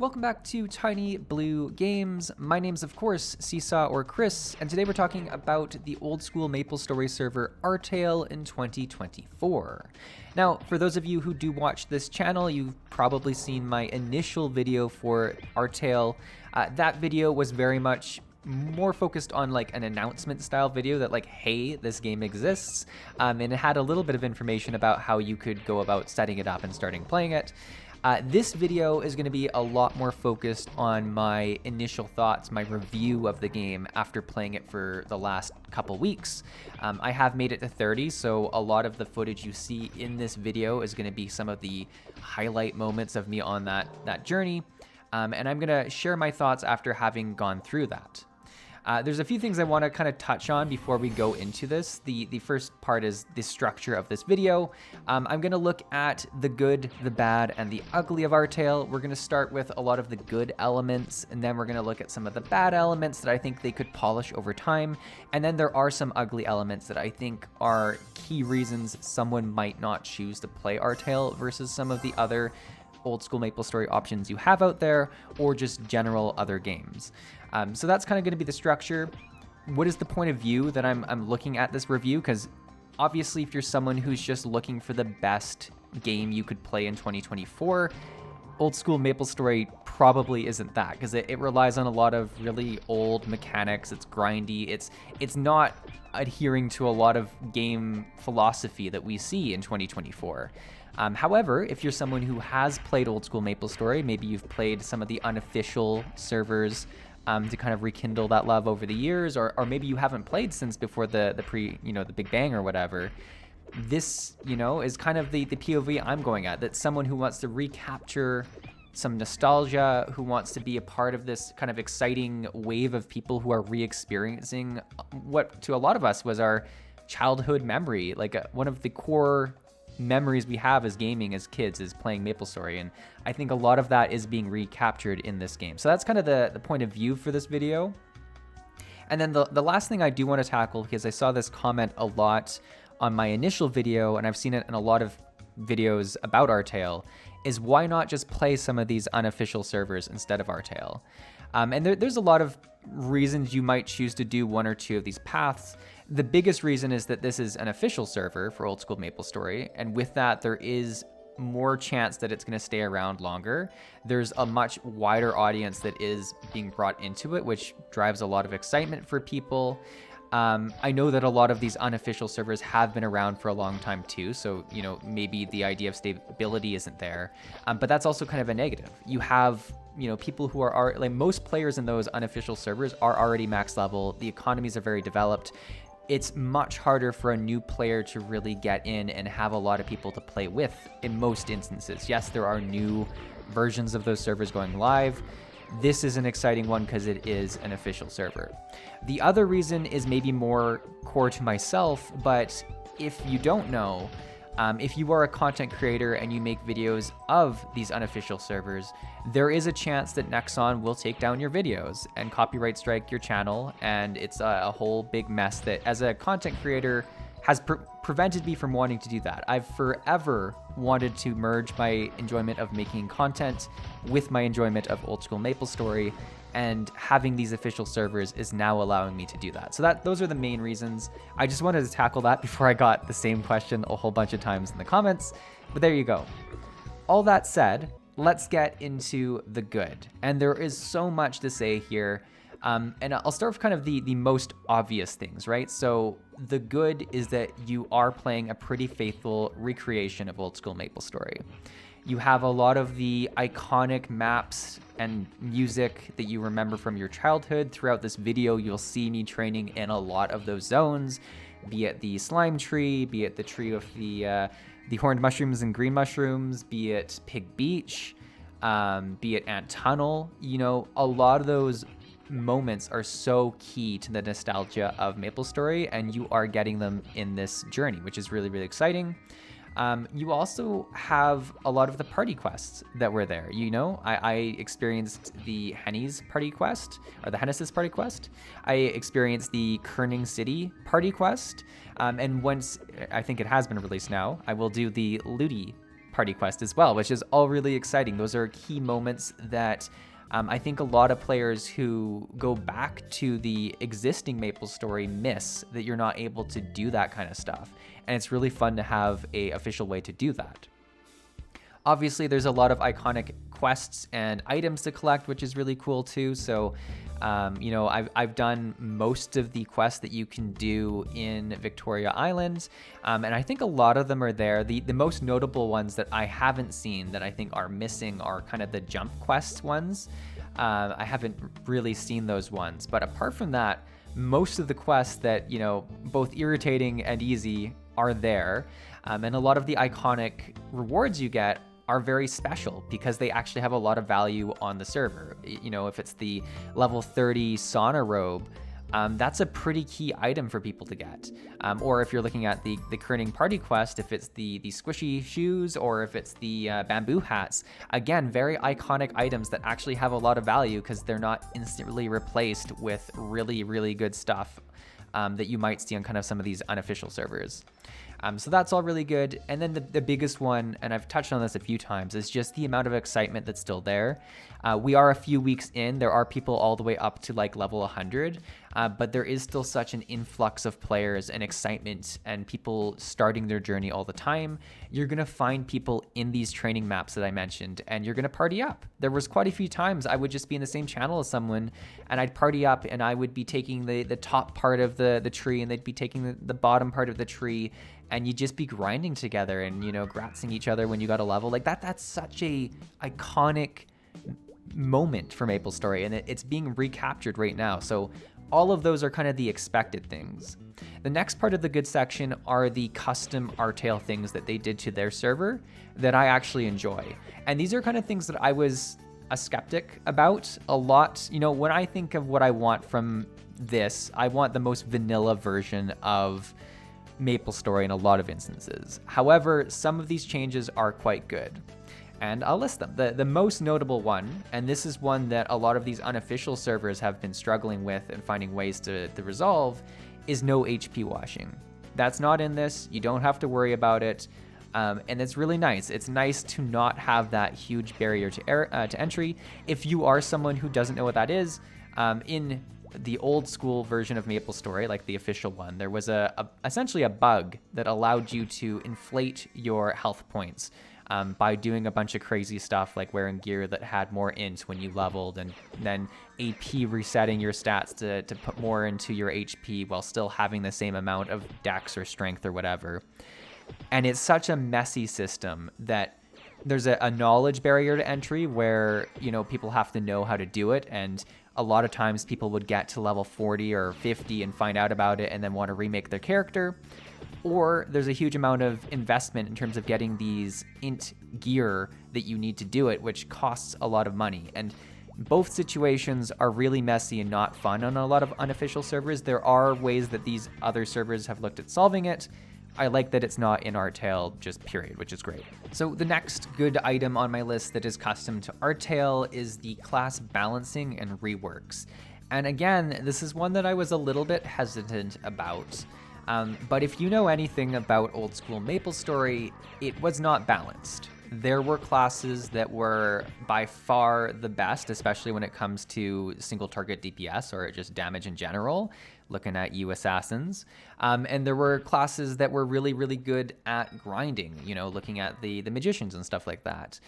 Welcome back to Tiny Blue Games. My name's of course Csaw or Chris, and today we're talking about the Old School MapleStory server Artale in 2024. Now, for those of you who do watch this channel, you've probably seen my initial video for Artale. That video was very much more focused on like an announcement style video that like, hey, this game exists, and it had a little bit of information about how you could go about setting it up and starting playing it. This video is going to be a lot more focused on my initial thoughts, my review of the game after playing it for the last couple weeks. I have made it to 30, so a lot of the footage you see in this video is going to be some of the highlight moments of me on that journey, and I'm going to share my thoughts after having gone through that. There's a few things I want to kind of touch on before we go into this. The first part is the structure of this video. I'm going to look at the good, the bad, and the ugly of Artale. We're going to start with a lot of the good elements, and then we're going to look at some of the bad elements that I think they could polish over time. And then there are some ugly elements that I think are key reasons someone might not choose to play Artale versus some of the other Old School MapleStory options you have out there, or just general other games. So that's kind of going to be the structure. What is the point of view that I'm looking at this review? Because obviously, if you're someone who's just looking for the best game you could play in 2024, Old School MapleStory probably isn't that, because it relies on a lot of really old mechanics. It's grindy. It's not adhering to a lot of game philosophy that we see in 2024. However, if you're someone who has played Old School MapleStory, maybe you've played some of the unofficial servers to kind of rekindle that love over the years, or maybe you haven't played since before the Big Bang or whatever. This, is kind of the POV I'm going at, that someone who wants to recapture some nostalgia, who wants to be a part of this kind of exciting wave of people who are re-experiencing what to a lot of us was our childhood memory, like one of the core memories we have as gaming as kids is playing MapleStory, and I think a lot of that is being recaptured in this game. So that's kind of the point of view for this video. And then the last thing I do want to tackle, because I saw this comment a lot on my initial video, and I've seen it in a lot of videos about Artale, is why not just play some of these unofficial servers instead of Artale? And there's a lot of reasons you might choose to do one or two of these paths. The biggest reason is that this is an official server for Old School MapleStory, and with that, there is more chance that it's going to stay around longer. There's a much wider audience that is being brought into it, which drives a lot of excitement for people. I know that a lot of these unofficial servers have been around for a long time too, so maybe the idea of stability isn't there, but that's also kind of a negative. You have people who are like, most players in those unofficial servers are already max level. The economies are very developed. It's much harder for a new player to really get in and have a lot of people to play with in most instances. Yes, there are new versions of those servers going live. This is an exciting one because it is an official server. The other reason is maybe more core to myself, but if you don't know, if you are a content creator and you make videos of these unofficial servers, there is a chance that Nexon will take down your videos and copyright strike your channel, and it's a whole big mess that, as a content creator, has prevented me from wanting to do that. I've forever wanted to merge my enjoyment of making content with my enjoyment of Old School MapleStory, and having these official servers is now allowing me to do that. So those are the main reasons. I just wanted to tackle that before I got the same question a whole bunch of times in the comments, but there you go. All that said, let's get into the good. And there is so much to say here. And I'll start with kind of the most obvious things, right? So the good is that you are playing a pretty faithful recreation of Old School MapleStory. You have a lot of the iconic maps and music that you remember from your childhood. Throughout this video, you'll see me training in a lot of those zones, be it the slime tree, be it the tree of the horned mushrooms and green mushrooms, be it Pig Beach, be it Ant Tunnel. A lot of those moments are so key to the nostalgia of MapleStory, and you are getting them in this journey, which is really, really exciting. You also have a lot of the party quests that were there. I experienced the Henny's party quest, or the Hennessy's party quest. I experienced the Kerning City party quest. And once, I think it has been released now, I will do the Ludi party quest as well, which is all really exciting. Those are key moments that I think a lot of players who go back to the existing MapleStory miss, that you're not able to do that kind of stuff. And it's really fun to have a official way to do that. Obviously, there's a lot of iconic quests and items to collect, which is really cool too. So, you know, I've done most of the quests that you can do in Victoria Island, and I think a lot of them are there. The most notable ones that I haven't seen that I think are missing are kind of the jump quest ones. I haven't really seen those ones, but apart from that, most of the quests that, you know, both irritating and easy are there, and a lot of the iconic rewards you get are very special because they actually have a lot of value on the server. You know, if it's the level 30 sauna robe, that's a pretty key item for people to get. Or if you're looking at the Kerning party quest, if it's the squishy shoes or if it's the bamboo hats, again, very iconic items that actually have a lot of value because they're not instantly replaced with really, really good stuff that you might see on kind of some of these unofficial servers. So that's all really good. And then the biggest one, and I've touched on this a few times, is just the amount of excitement that's still there. We are a few weeks in. There are people all the way up to like level 100, but there is still such an influx of players and excitement and people starting their journey all the time. You're going to find people in these training maps that I mentioned, and you're going to party up. There was quite a few times I would just be in the same channel as someone, and I'd party up, and I would be taking the top part of the tree, and they'd be taking the bottom part of the tree, and you'd just be grinding together and, you know, gratzing each other when you got a level. Like that's such a iconic moment for MapleStory, and it's being recaptured right now. So all of those are kind of the expected things. The next part of the good section are the custom Artale things that they did to their server that I actually enjoy. And these are kind of things that I was a skeptic about a lot. You know, when I think of what I want from this, I want the most vanilla version of MapleStory in a lot of instances. However, some of these changes are quite good, and I'll list them. The most notable one, and this is one that a lot of these unofficial servers have been struggling with and finding ways to resolve, is no HP washing. That's not in this. You don't have to worry about it, and it's really nice. It's nice to not have that huge barrier to entry. If you are someone who doesn't know what that is, in the old school version of MapleStory, like the official one, there was essentially a bug that allowed you to inflate your health points by doing a bunch of crazy stuff like wearing gear that had more int when you leveled, and then AP resetting your stats to put more into your HP while still having the same amount of dex or strength or whatever. And it's such a messy system that there's a knowledge barrier to entry where, you know, people have to know how to do it, and a lot of times people would get to level 40 or 50 and find out about it and then want to remake their character. Or there's a huge amount of investment in terms of getting these int gear that you need to do it, which costs a lot of money. And both situations are really messy and not fun on a lot of unofficial servers. There are ways that these other servers have looked at solving it. I like that it's not in Artale, just period, which is great. So the next good item on my list that is custom to Artale is the class balancing and reworks. And again, this is one that I was a little bit hesitant about. But if you know anything about Old School MapleStory, it was not balanced. There were classes that were by far the best, especially when it comes to single target DPS or just damage in general, looking at you assassins. And there were classes that were really, really good at grinding, you know, looking at the magicians and stuff like that.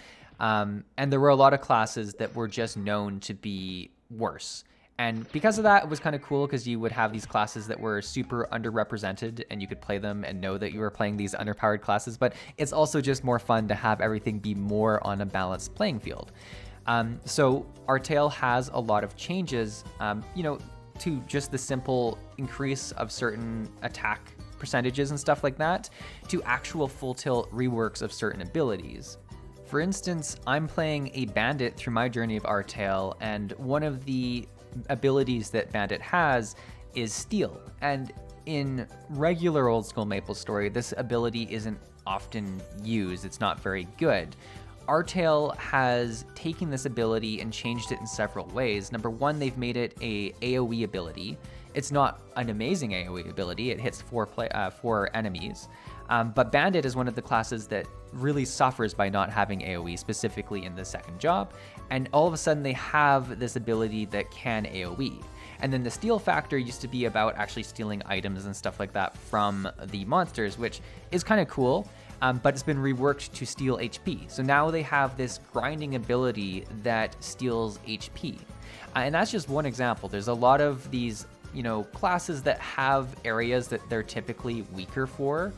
And there were a lot of classes that were just known to be worse. And because of that, it was kind of cool because you would have these classes that were super underrepresented and you could play them and know that you were playing these underpowered classes. But it's also just more fun to have everything be more on a balanced playing field. So Artale has a lot of changes, you know, to just the simple increase of certain attack percentages and stuff like that, to actual full tilt reworks of certain abilities. For instance, I'm playing a bandit through my journey of Artale, and one of the abilities that bandit has is steal. And in regular Old School MapleStory, this ability isn't often used. It's not very good. Artale has taken this ability and changed it in several ways. Number one, they've made it a AoE ability. It's not an amazing AoE ability. It hits four enemies. But Bandit is one of the classes that really suffers by not having AoE, specifically in the second job, and all of a sudden they have this ability that can AoE. And then the steal factor used to be about actually stealing items and stuff like that from the monsters, which is kind of cool, but it's been reworked to steal HP. So now they have this grinding ability that steals HP. And that's just one example. There's a lot of these, classes that have areas that they're typically weaker for.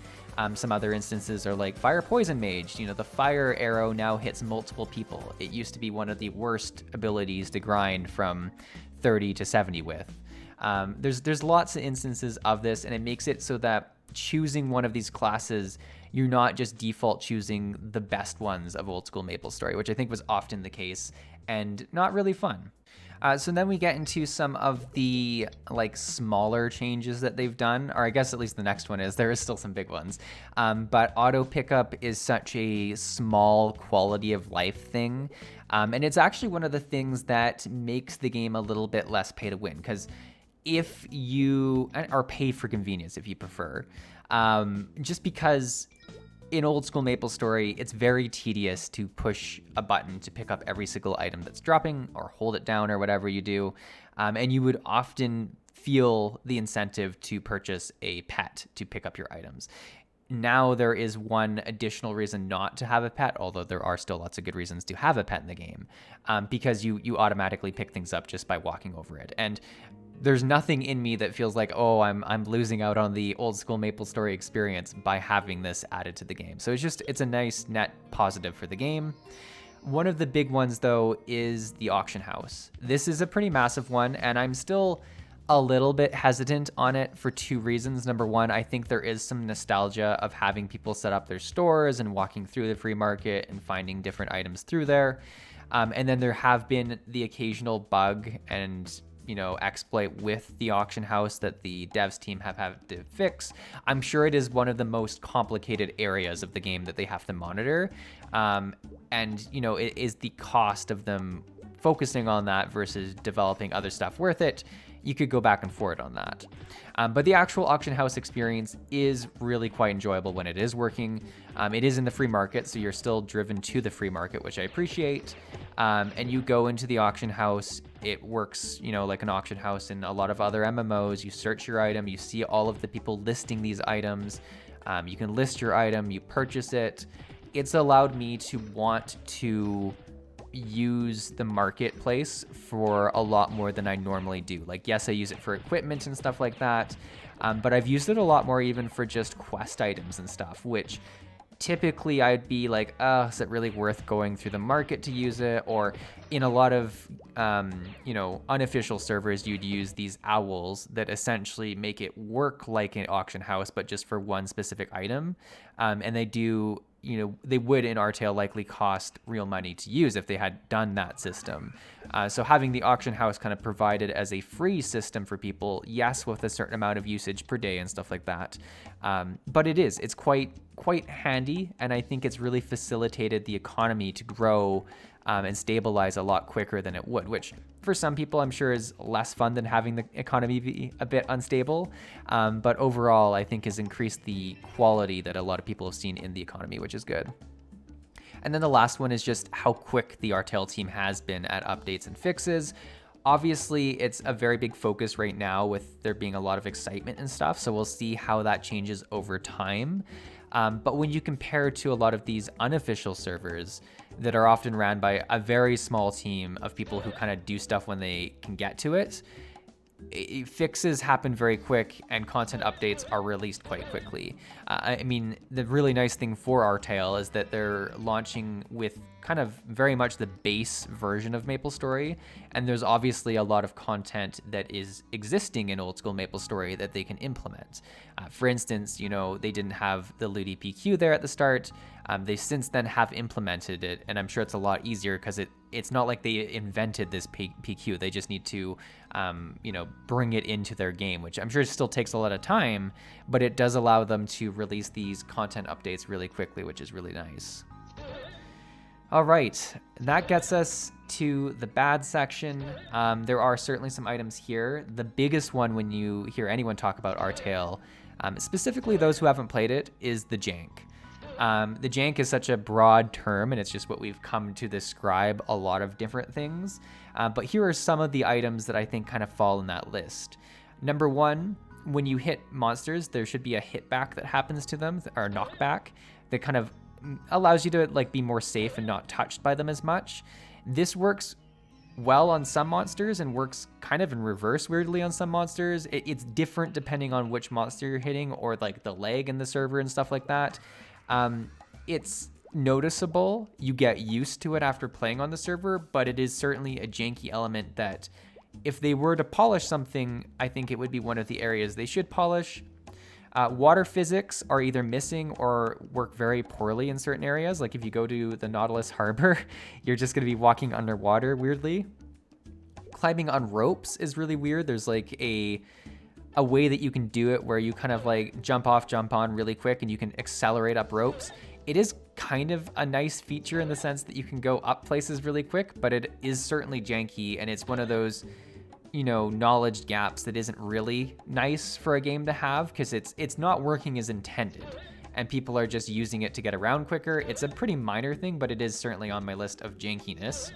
Some other instances are like Fire Poison Mage. The fire arrow now hits multiple people. It used to be one of the worst abilities to grind from 30 to 70 with. There's lots of instances of this, and it makes it so that choosing one of these classes, you're not just default choosing the best ones of Old School MapleStory, which I think was often the case and not really fun. So then we get into some of the smaller changes that they've done, or I guess at least the next one is. There is still some big ones. But auto pickup is such a small quality of life thing. And it's actually one of the things that makes the game a little bit less pay to win, because if you are pay for convenience, if you prefer, just because in Old School MapleStory, it's very tedious to push a button to pick up every single item that's dropping, or hold it down, or whatever you do. And you would often feel the incentive to purchase a pet to pick up your items. Now there is one additional reason not to have a pet, although there are still lots of good reasons to have a pet in the game, because you automatically pick things up just by walking over it. And there's nothing in me that feels like, oh, I'm losing out on the Old School MapleStory experience by having this added to the game. So it's a nice net positive for the game. One of the big ones, though, is the auction house. This is a pretty massive one, and I'm still a little bit hesitant on it for two reasons. Number one, I think there is some nostalgia of having people set up their stores and walking through the free market and finding different items through there. And then there have been the occasional bug and exploit with the auction house that the devs team have had to fix. I'm sure it is one of the most complicated areas of the game that they have to monitor. And it is the cost of them focusing on that versus developing other stuff worth it. You could go back and forth on that. But the actual auction house experience is really quite enjoyable when it is working. It is in the free market, so you're still driven to the free market, which I appreciate. And you go into the auction house. It works, like an auction house in a lot of other MMOs. You search your item, you see all of the people listing these items. You can list your item, you purchase it. It's allowed me to want to use the marketplace for a lot more than I normally do. Yes, I use it for equipment and stuff like that, but I've used it a lot more even for just quest items and stuff, which typically I'd be like, is it really worth going through the market to use it? Or in a lot of, unofficial servers, you'd use these owls that essentially make it work like an auction house, but just for one specific item. And they do, they would in Artale likely cost real money to use if they had done that system. So having the auction house kind of provided as a free system for people, yes, with a certain amount of usage per day and stuff like that. But it's quite handy, and I think it's really facilitated the economy to grow and stabilize a lot quicker than it would, which for some people I'm sure is less fun than having the economy be a bit unstable. But overall, I think has increased the quality that a lot of people have seen in the economy, which is good. And then the last one is just how quick the Artale team has been at updates and fixes. Obviously, it's a very big focus right now with there being a lot of excitement and stuff, so we'll see how that changes over time. But when you compare to a lot of these unofficial servers that are often ran by a very small team of people who kind of do stuff when they can get to it, fixes happen very quick and content updates are released quite quickly. The really nice thing for Artale is that they're launching with kind of very much the base version of MapleStory, and there's obviously a lot of content that is existing in Old School MapleStory that they can implement. For instance, they didn't have the Ludi PQ there at the start. They since then have implemented it, and I'm sure it's a lot easier because it's not like they invented this PQ. They just need to, bring it into their game, which I'm sure still takes a lot of time, but it does allow them to release these content updates really quickly, which is really nice. All right, that gets us to the bad section. There are certainly some items here. The biggest one when you hear anyone talk about Artale Specifically those who haven't played it, is the jank. The jank is such a broad term, and it's just what we've come to describe a lot of different things. But here are some of the items that I think kind of fall in that list. Number one, when you hit monsters, there should be a hit back that happens to them, or knockback, that kind of allows you to like be more safe and not touched by them as much. This works well on some monsters and works kind of in reverse weirdly on some monsters. It's different depending on which monster you're hitting, or like the lag in the server and stuff like that. It's noticeable. You get used to it after playing on the server, but it is certainly a janky element that if they were to polish something, I think it would be one of the areas they should polish. Water physics are either missing or work very poorly in certain areas. Like if you go to the Nautilus Harbor, you're just going to be walking underwater weirdly. Climbing on ropes is really weird. There's like a way that you can do it where you kind of like jump off, jump on really quick, and you can accelerate up ropes. It is kind of a nice feature in the sense that you can go up places really quick, but it is certainly janky, and it's one of those, knowledge gaps that isn't really nice for a game to have, because it's not working as intended, and people are just using it to get around quicker. It's a pretty minor thing, but it is certainly on my list of jankiness.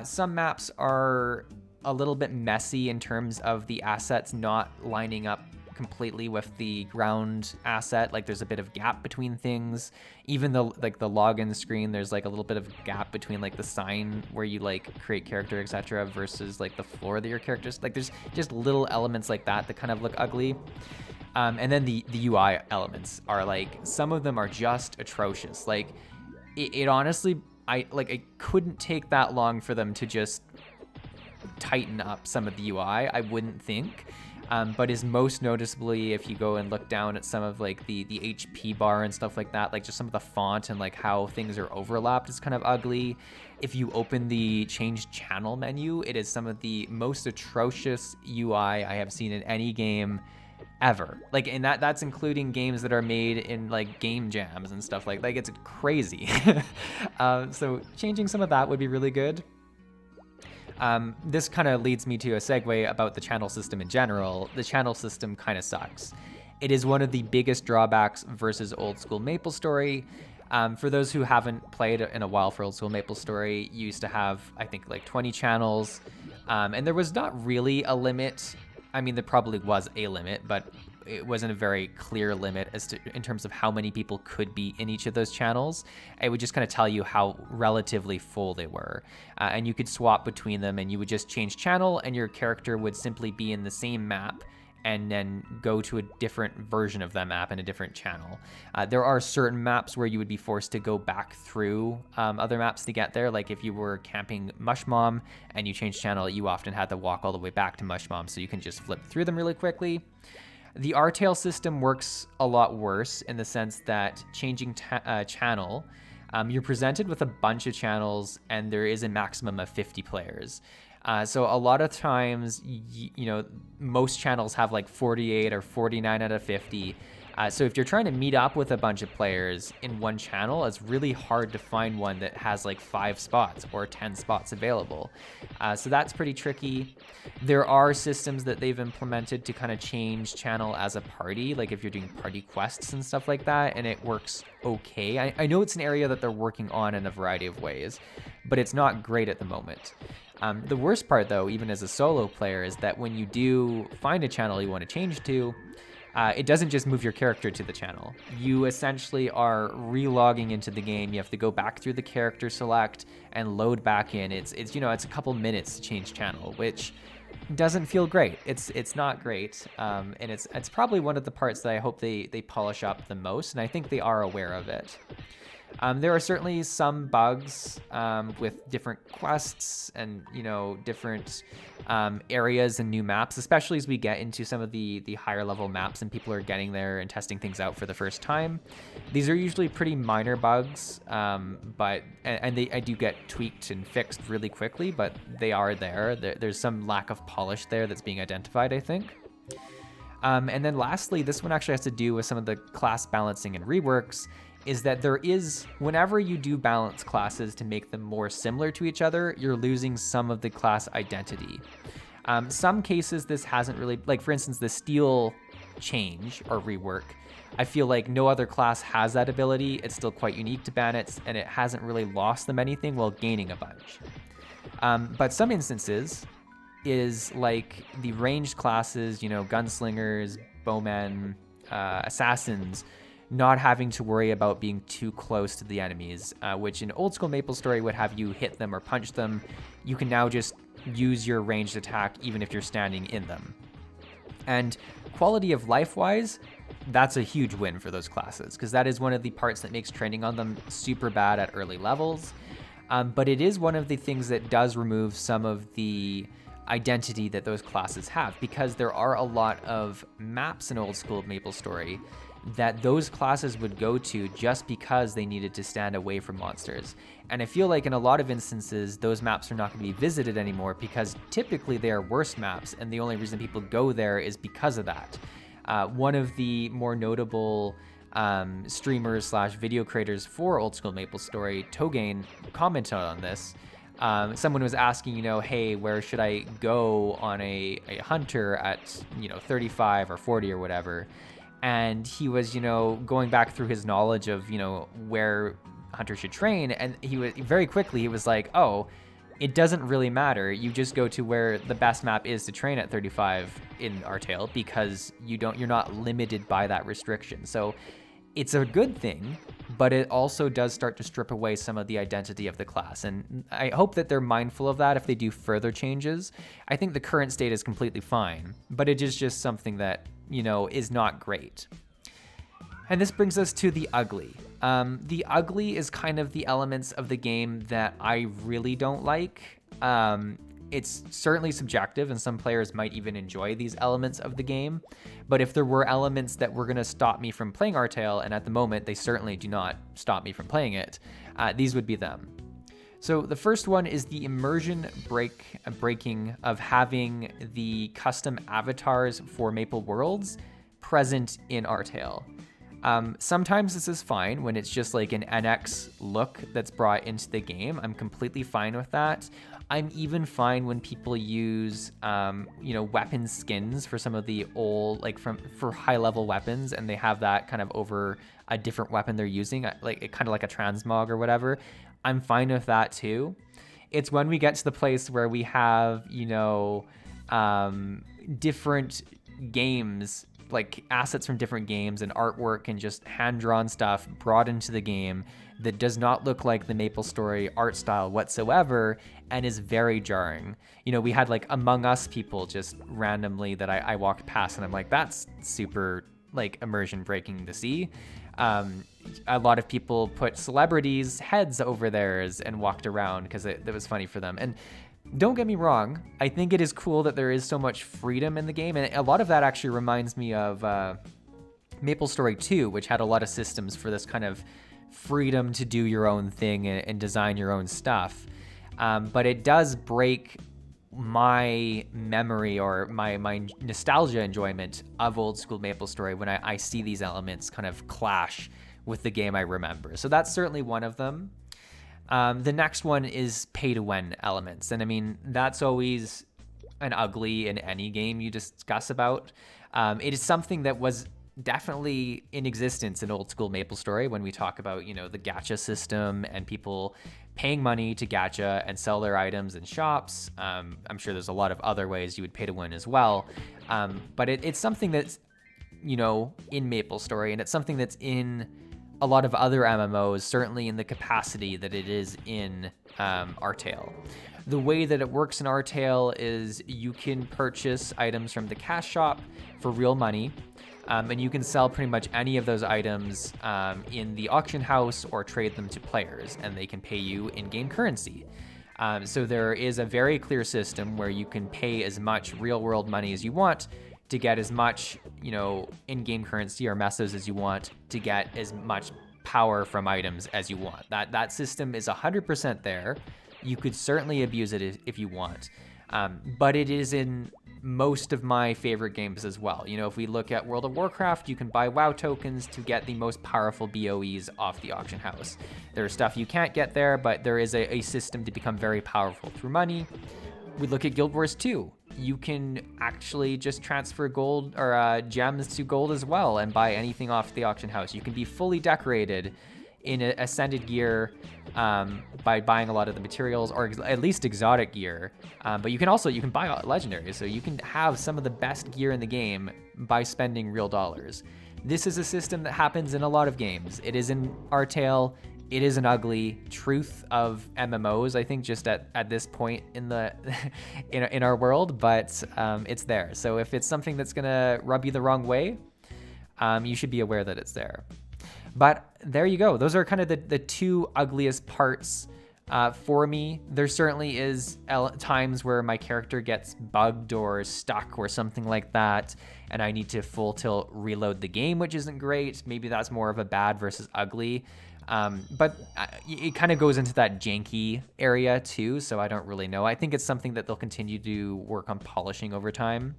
Some maps are a little bit messy in terms of the assets not lining up completely with the ground asset. Like there's a bit of gap between things. Even the login screen, there's like a little bit of gap between like the sign where you like create character, etc., versus like the floor that your characters. Like there's just little elements like that kind of look ugly. And then the UI elements are like, some of them are just atrocious. Like it honestly, I couldn't take that long for them to just tighten up some of the UI, I wouldn't think. But is most noticeably if you go and look down at some of like the HP bar and stuff like that, like just some of the font and like how things are overlapped is kind of ugly. If you open the change channel menu, it is some of the most atrocious UI I have seen in any game ever. Like, and that's including games that are made in like game jams and stuff like it's crazy. So changing some of that would be really good. This kind of leads me to a segue about the channel system in general. The channel system kind of sucks. It is one of the biggest drawbacks versus Old School MapleStory. For those who haven't played in a while for Old School MapleStory, you used to have, I think, like 20 channels, and there was not really a limit. I mean, there probably was a limit, but it wasn't a very clear limit as to in terms of how many people could be in each of those channels. It would just kind of tell you how relatively full they were, and you could swap between them, and you would just change channel, and your character would simply be in the same map and then go to a different version of that map in a different channel. There are certain maps where you would be forced to go back through other maps to get there. Like if you were camping Mushmom and you changed channel, you often had to walk all the way back to Mushmom, so you can just flip through them really quickly. The Artale system works a lot worse in the sense that changing channel, you're presented with a bunch of channels and there is a maximum of 50 players. So a lot of times, most channels have like 48 or 49 out of 50. So if you're trying to meet up with a bunch of players in one channel, it's really hard to find one that has like 5 spots or 10 spots available. So that's pretty tricky. There are systems that they've implemented to kind of change channel as a party, like if you're doing party quests and stuff like that, and it works okay. I know it's an area that they're working on in a variety of ways, but it's not great at the moment. The worst part, though, even as a solo player, is that when you do find a channel you want to change to, it doesn't just move your character to the channel. You essentially are re-logging into the game. You have to go back through the character select and load back in. It's a couple minutes to change channel, which doesn't feel great. It's not great, and it's probably one of the parts that I hope they polish up the most, and I think they are aware of it. There are certainly some bugs with different quests and different areas and new maps, especially as we get into some of the higher level maps and people are getting there and testing things out for the first time. These are usually pretty minor bugs, but I do get tweaked and fixed really quickly, but they are there. There's some lack of polish there that's being identified, I think. And then lastly, this one actually has to do with some of the class balancing and reworks, is that whenever you do balance classes to make them more similar to each other, you're losing some of the class identity. Some cases this hasn't really, like for instance, the steel change or rework. I feel like no other class has that ability. It's still quite unique to bandits, and it hasn't really lost them anything while gaining a bunch. But some instances is like the ranged classes, gunslingers, bowmen, assassins, not having to worry about being too close to the enemies, which in Old School MapleStory would have you hit them or punch them. You can now just use your ranged attack even if you're standing in them. And quality of life-wise, that's a huge win for those classes, because that is one of the parts that makes training on them super bad at early levels. But it is one of the things that does remove some of the identity that those classes have, because there are a lot of maps in Old School MapleStory that those classes would go to just because they needed to stand away from monsters. And I feel like in a lot of instances, those maps are not going to be visited anymore because typically they are worse maps, and the only reason people go there is because of that. One of the more notable streamers / video creators for Old School MapleStory, Togain, commented on this. Someone was asking, hey, where should I go on a hunter at, 35 or 40 or whatever? And he was, going back through his knowledge of, where hunters should train. And he was like, oh, it doesn't really matter. You just go to where the best map is to train at 35 in Artale, because you're not limited by that restriction. So it's a good thing, but it also does start to strip away some of the identity of the class. And I hope that they're mindful of that if they do further changes. I think the current state is completely fine, but it is just something that, is not great. And this brings us to the ugly. The ugly is kind of the elements of the game that I really don't like. It's certainly subjective, and some players might even enjoy these elements of the game. But if there were elements that were going to stop me from playing Artale, and at the moment they certainly do not stop me from playing it, these would be them. So the first one is the immersion breaking of having the custom avatars for Maple Worlds present in Artale. Sometimes this is fine when it's just like an NX look that's brought into the game. I'm completely fine with that. I'm even fine when people use, weapon skins for some of the old, for high level weapons, and they have that kind of over a different weapon they're using, kind of like a transmog or whatever. I'm fine with that too. It's when we get to the place where we have, different games, like assets from different games and artwork and just hand-drawn stuff brought into the game that does not look like the MapleStory art style whatsoever and is very jarring. We had like Among Us people just randomly that I walked past, and I'm like, that's super immersion breaking to see. A lot of people put celebrities' heads over theirs and walked around because it was funny for them. And don't get me wrong, I think it is cool that there is so much freedom in the game, and a lot of that actually reminds me of MapleStory 2, which had a lot of systems for this kind of freedom to do your own thing and design your own stuff. But it does break my memory or my nostalgia enjoyment of Old School MapleStory when I see these elements kind of clash with the game I remember. So that's certainly one of them. The next one is pay-to-win elements. And I mean, that's always an ugly in any game you discuss about. It is something that was definitely in existence in Old School MapleStory when we talk about, the gacha system and people paying money to gacha and sell their items in shops. I'm sure there's a lot of other ways you would pay to win as well. But it's something that's, in MapleStory, and it's something that's in a lot of other MMOs, certainly in the capacity that it is in Artale. The way that it works in Artale is you can purchase items from the cash shop for real money, and you can sell pretty much any of those items in the auction house or trade them to players, and they can pay you in-game currency. So there is a very clear system where you can pay as much real-world money as you want to get as much, in-game currency or mesos as you want to get as much power from items as you want. That system is 100% there. You could certainly abuse it if you want, but it is in most of my favorite games as well. If we look at World of Warcraft, you can buy WoW tokens to get the most powerful BOEs off the auction house. There's stuff you can't get there, but there is a system to become very powerful through money. We look at Guild Wars 2. you can actually just transfer gold or gems to gold as well and buy anything off the auction house. You can be fully decorated in ascended gear by buying a lot of the materials, or at least exotic gear. But you can buy legendary, so you can have some of the best gear in the game by spending real dollars. This is a system that happens in a lot of games. It is in Artale. It is an ugly truth of MMOs, I think, just at this point in the in our world, but it's there. So if it's something that's gonna rub you the wrong way, you should be aware that it's there. But there you go. Those are kind of the two ugliest parts for me. There certainly is times where my character gets bugged or stuck or something like that, and I need to full tilt reload the game, which isn't great. Maybe that's more of a bad versus ugly. But it kind of goes into that janky area too, so I don't really know. I think it's something that they'll continue to work on polishing over time.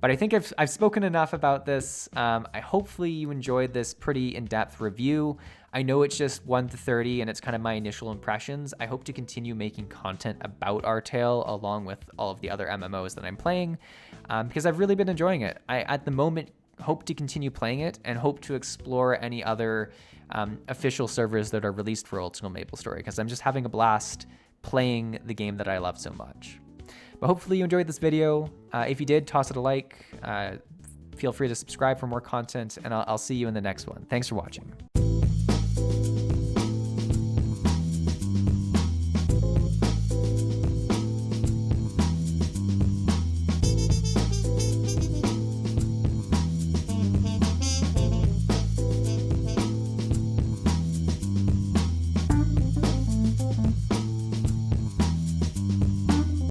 But I think I've spoken enough about this. Hopefully you enjoyed this pretty in-depth review. I know it's just 1 to 30 and it's kind of my initial impressions. I hope to continue making content about Artale along with all of the other MMOs that I'm playing because I've really been enjoying it. I, at the moment, hope to continue playing it and hope to explore any other official servers that are released for Old School MapleStory because I'm just having a blast playing the game that I love so much. But hopefully you enjoyed this video. If you did, toss it a like. Feel free to subscribe for more content, and I'll see you in the next one. Thanks for watching.